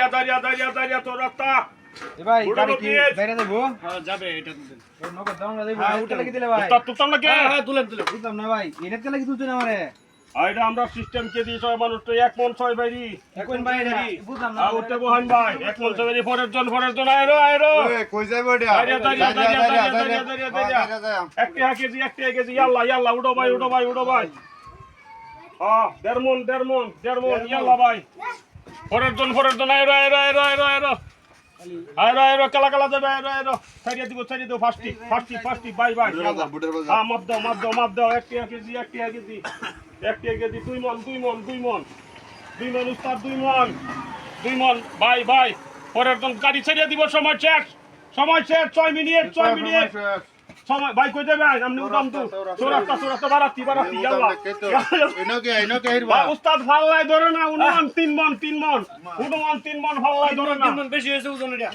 দাঁড়িয়া তোর রাস্তা এ ভাই উঠো গাড়ি তো, কি please। বাইরে দেবো হ্যাঁ যাবে এটা তুলেন এই নগদ দাম না দেবো হ্যাঁ, উঠে উঠো। লাগি দিলে ভাই উস্তাদ তুলতাম না কে হ্যাঁ তুলেন তুলেন বুঝলাম না ভাই এটা কে লাগি তুলছেন আমারে আইডা আমরা সিস্টেম কে দিই সব মানুষ তো এক মন ছয় বাইরি কোন ভাই এটা বুঝলাম না উঠতে বহান ভাই এক মন ছয় বাইরি পরের জন আয়রো কই যাইব এটা দাঁড়িয়া একটি কেজি ইয়াল্লা উঠো ভাই হ্যাঁ দেড় মন ইয়াল্লা ভাই পরের জন আয়রো কালা যাবে আয়রো ছাড়িয়ে দিব ফার্স্টি বাই মাপ দাও একটি কেজি দুই মন উস্তাদ দুই মন বাই পরের জন গাড়ি ছাড়িয়ে দিব সময় শেষ 6 মিনিট সময় ভাই কই যাবে আমনি উদাম তো চোরাস্তা বারাতি ইয়াল্লা উস্তাদ ফাল্লাই ধরে না উনুমান 3 মন ফাল্লাই ধরে না বেশি হয়েছে ওজন এটা